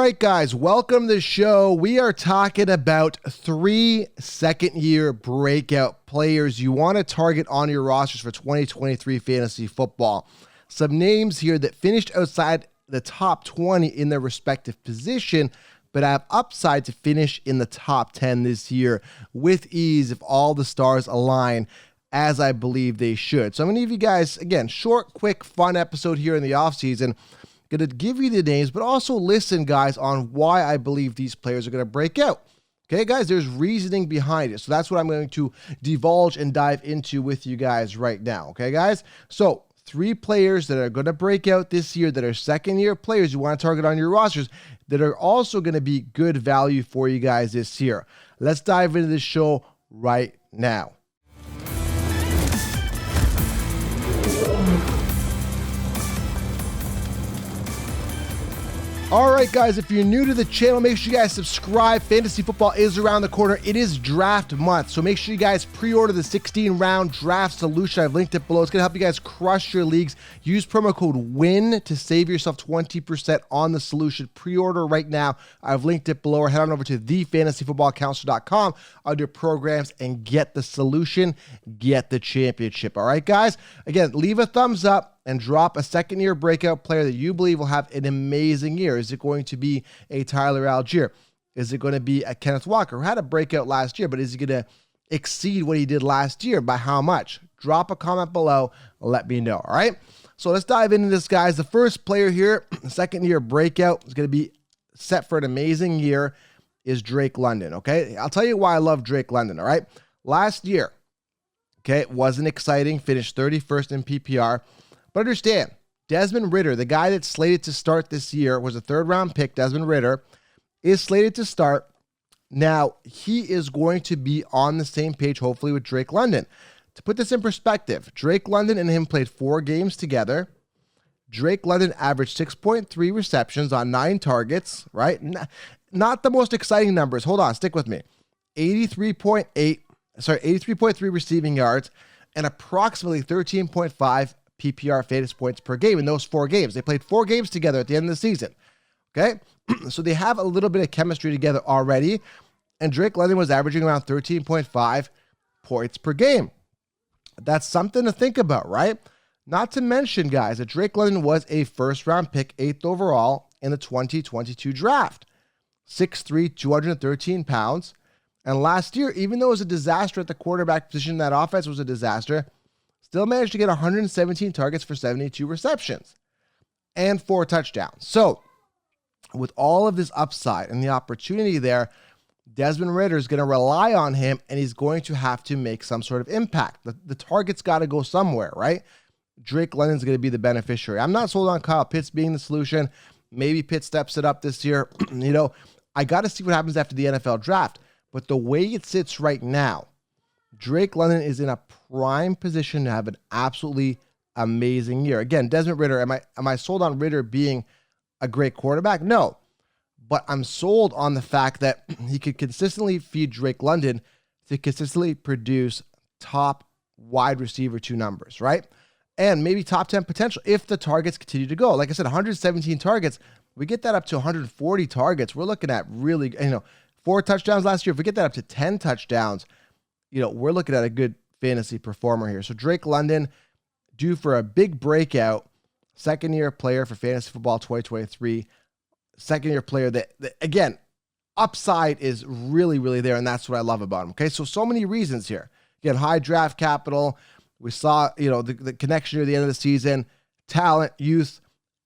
right, guys, welcome to the show. We are talking about 3 second-year breakout players you want to target on your rosters for 2023 fantasy football. Some names here that finished outside the top 20 in their respective position, but have upside to finish in the top 10 this year with ease if all the stars align, as I believe they should. So I'm going to give you guys, again, short, quick, fun episode here in the offseason. Going to give you the names, but also listen, guys, on why I believe these players are going to break out. Okay, guys, there's reasoning behind it. So that's what I'm going to divulge and dive into with you guys right now. Okay, guys? So 3 players that are going to break out this year that are second-year players you want to target on your rosters that are also going to be good value for you guys this year. Let's dive into this show right now. All right, guys, if you're new to the channel, make sure you guys subscribe. Fantasy football is around the corner. It is draft month, so make sure you guys pre-order the 16-round draft solution. I've linked it below. It's going to help you guys crush your leagues. Use promo code WIN to save yourself 20% on the solution. Pre-order right now. I've linked it below, or head on over to thefantasyfootballcounselor.com under programs and get the solution, get the championship. All right, guys? Again, leave a thumbs up and drop a second-year breakout player that you believe will have an amazing year. Is it going to be a Tyler Algier? Is it going to be a Kenneth Walker, who had a breakout last year, but is he going to exceed what he did last year? By how much? Drop a comment below. Let me know, all right? So let's dive into this, guys. The first player here, second-year breakout, is going to be set for an amazing year, is Drake London, okay? I'll tell you why I love Drake London, all right? Last year, okay, it wasn't exciting. Finished 31st in PPR. But understand, Desmond Ridder, the guy that's slated to start this year, was a third-round pick. Desmond Ridder is slated to start. Now, he is going to be on the same page, hopefully, with Drake London. To put this in perspective, Drake London and him played 4 games together. Drake London averaged 6.3 receptions on 9 targets, right? Not the most exciting numbers. Hold on, stick with me. 83.3 receiving yards and approximately 13.5 PPR fantasy points per game in those 4 games. They played 4 games together at the end of the season. Okay? So they have a little bit of chemistry together already. And Drake London was averaging around 13.5 points per game. That's something to think about, right? Not to mention, guys, that Drake London was a first-round pick, 8th overall in the 2022 draft. 6'3", 213 pounds. And last year, even though it was a disaster at the quarterback position, that offense was a disaster, still managed to get 117 targets for 72 receptions and 4 touchdowns. So with all of this upside and the opportunity there, Desmond Ridder is going to rely on him, and he's going to have to make some sort of impact. The target's got to go somewhere, right? Drake London's going to be the beneficiary. I'm not sold on Kyle Pitts being the solution. Maybe Pitts steps it up this year. I got to see what happens after the NFL draft. But the way it sits right now, Drake London is in a prime position to have an absolutely amazing year. Again, Desmond Ridder, am I sold on Ridder being a great quarterback? No. But I'm sold on the fact that he could consistently feed Drake London to consistently produce top wide receiver 2 numbers, right? And maybe top 10 potential if the targets continue to go. Like I said, 117 targets. We get that up to 140 targets. We're looking at really, 4 touchdowns last year. If we get that up to 10 touchdowns, we're looking at a good fantasy performer here. So Drake London, due for a big breakout, second-year player for fantasy football 2023. Second-year player that, again, upside is really, really there, and that's what I love about him. Okay, so many reasons here. Again, high draft capital. We saw, the connection near the end of the season. Talent, youth,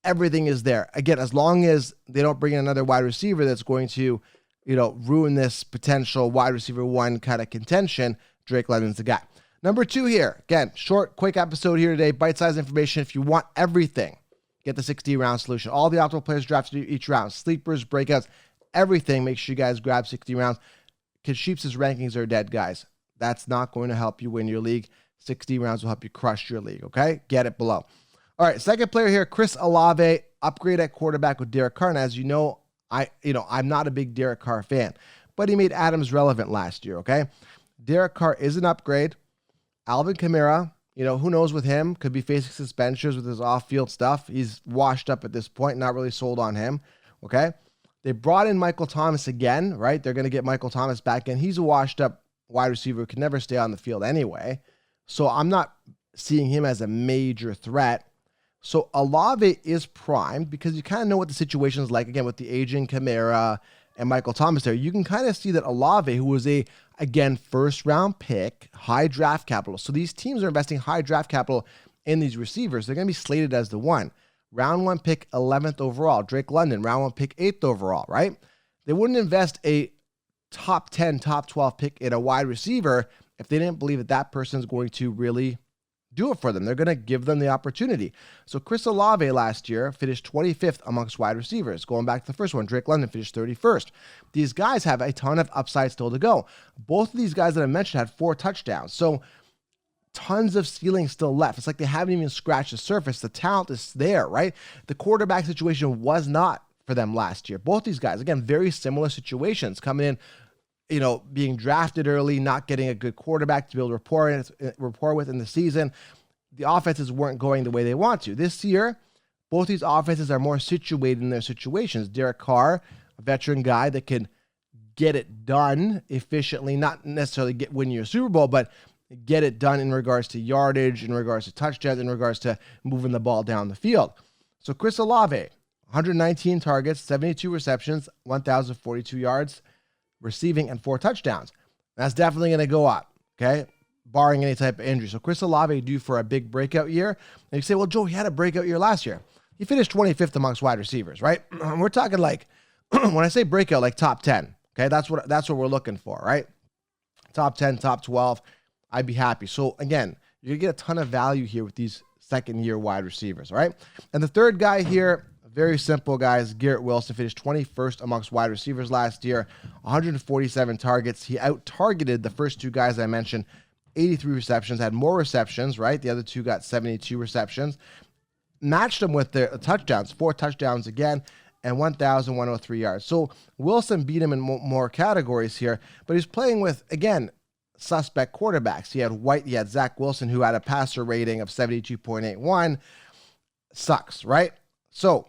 everything is there. Again, as long as they don't bring in another wide receiver that's going to ruin this potential wide receiver 1 kind of contention, Drake London's the guy. Number 2 here. Again, short, quick episode here today. Bite-sized information. If you want everything, get the 60-round solution. All the optimal players drafted each round. Sleepers, breakouts, everything. Make sure you guys grab 60 rounds. Because Sheep's rankings are dead, guys. That's not going to help you win your league. 60 rounds will help you crush your league, okay? Get it below. All right, second player here, Chris Olave. Upgrade at quarterback with Derek Carr. And as you know, I'm not a big Derek Carr fan, but he made Adams relevant last year, okay? Derek Carr is an upgrade. Alvin Kamara, who knows with him, could be facing suspensions with his off-field stuff. He's washed up at this point, not really sold on him, okay? They brought in Michael Thomas again, right? They're going to get Michael Thomas back in. He's a washed up wide receiver who can never stay on the field anyway. So I'm not seeing him as a major threat. So OLAVE is primed because you kind of know what the situation is like. Again, with the aging Kamara and Michael Thomas there, you can kind of see that OLAVE, who was again, first round pick, high draft capital. So these teams are investing high draft capital in these receivers. They're going to be slated as the one. Round 1 pick, 11th overall. Drake London, round 1 pick, 8th overall, right? They wouldn't invest a top 10, top 12 pick in a wide receiver if they didn't believe that that person is going to really do it for them. They're going to give them the opportunity. So Chris Olave last year finished 25th amongst wide receivers. Going back to the first one, Drake London finished 31st. These guys have a ton of upside still to go. Both of these guys that I mentioned had 4 touchdowns. So tons of ceiling still left. It's like they haven't even scratched the surface. The talent is there, right? The quarterback situation was not for them last year. Both these guys, again, very similar situations, coming in, being drafted early, not getting a good quarterback to build rapport with in the season. The offenses weren't going the way they want to. This year, both these offenses are more situated in their situations. Derek Carr, a veteran guy that can get it done efficiently, not necessarily win you a Super Bowl, but get it done in regards to yardage, in regards to touchdowns, in regards to moving the ball down the field. So Chris Olave, 119 targets, 72 receptions, 1,042 yards receiving, and 4 touchdowns. That's definitely going to go up, okay, barring any type of injury. So Chris Olave due for a big breakout year. And you say, well, Joe, he had a breakout year last year. He finished 25th amongst wide receivers, right? We're talking like, when I say breakout, like top 10, okay? That's what we're looking for, right? Top 10, top 12. I'd be happy. So again, you're going to get a ton of value here with these second-year wide receivers, all right? And the third guy here, very simple, guys. Garrett Wilson finished 21st amongst wide receivers last year, 147 targets. He out-targeted the first 2 guys I mentioned, 83 receptions, had more receptions, right? The other 2 got 72 receptions. Matched them with their touchdowns, 4 touchdowns again, and 1,103 yards. So Wilson beat him in more categories here, but he's playing with, again, suspect quarterbacks. He had Zach Wilson, who had a passer rating of 72.81. Sucks, right? So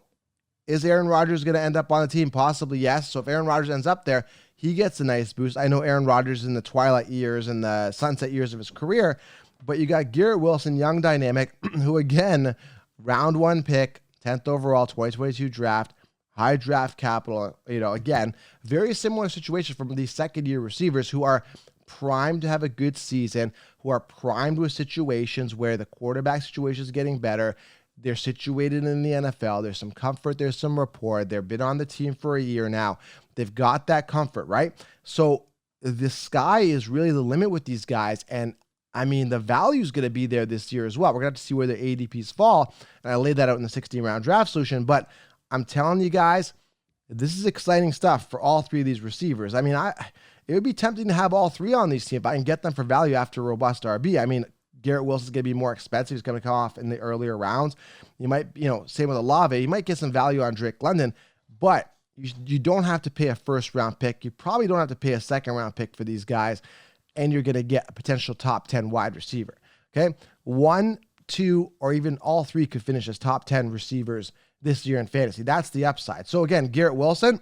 is Aaron Rodgers going to end up on the team? Possibly, yes. So if Aaron Rodgers ends up there, he gets a nice boost. I know Aaron Rodgers is in the twilight years and the sunset years of his career, but you got Garrett Wilson, young dynamic, who again, round 1 pick, 10th overall, 2022 draft, high draft capital, again, very similar situation from these second-year receivers who are primed to have a good season, who are primed with situations where the quarterback situation is getting better. They're situated in the NFL. There's some comfort. There's some rapport. They've been on the team for a year now. They've got that comfort, right? So the sky is really the limit with these guys. And I mean, the value is going to be there this year as well. We're going to have to see where the ADPs fall. And I laid that out in the 16-round draft solution. But I'm telling you guys, this is exciting stuff for all 3 of these receivers. I mean, it would be tempting to have all 3 on these teams if I can get them for value after a robust RB. I mean, Garrett Wilson's going to be more expensive. He's going to come off in the earlier rounds. You might, same with Olave. You might get some value on Drake London, but you don't have to pay a first-round pick. You probably don't have to pay a second-round pick for these guys, and you're going to get a potential top 10 wide receiver, okay? 1, 2, or even all 3 could finish as top 10 receivers this year in fantasy. That's the upside. So again, Garrett Wilson,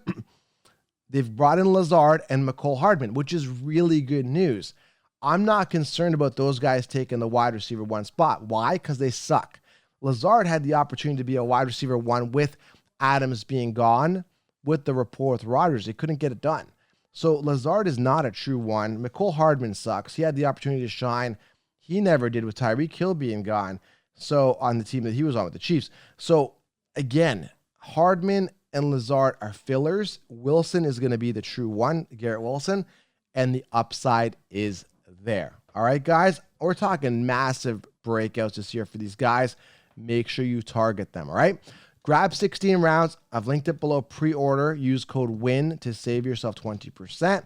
they've brought in Lazard and Mecole Hardman, which is really good news. I'm not concerned about those guys taking the wide receiver 1 spot. Why? Because they suck. Lazard had the opportunity to be a wide receiver 1 with Adams being gone, with the rapport with Rodgers. They couldn't get it done. So Lazard is not a true 1. Mecole Hardman sucks. He had the opportunity to shine. He never did with Tyreek Hill being gone. So on the team that he was on with the Chiefs. So again, Hardman and Lazard are fillers. Wilson is going to be the true 1, Garrett Wilson, and the upside is there. All right, guys, we're talking massive breakouts this year for these guys. Make sure you target them, all right? Grab 16 rounds. I've linked it below. Pre-order. Use code WIN to save yourself 20%.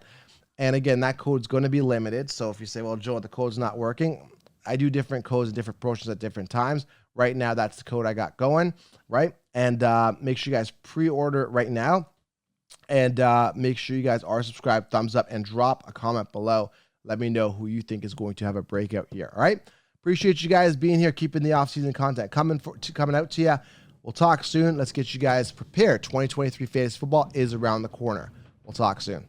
And again, that code's going to be limited. So if you say, well, Joe, the code's not working, I do different codes and different promotions at different times. Right now, that's the code I got going, right? And make sure you guys pre-order right now. And make sure you guys are subscribed, thumbs up, and drop a comment below. Let me know who you think is going to have a breakout year, all right? Appreciate you guys being here, keeping the off-season content coming out to you. We'll talk soon. Let's get you guys prepared. 2023 fantasy football is around the corner. We'll talk soon.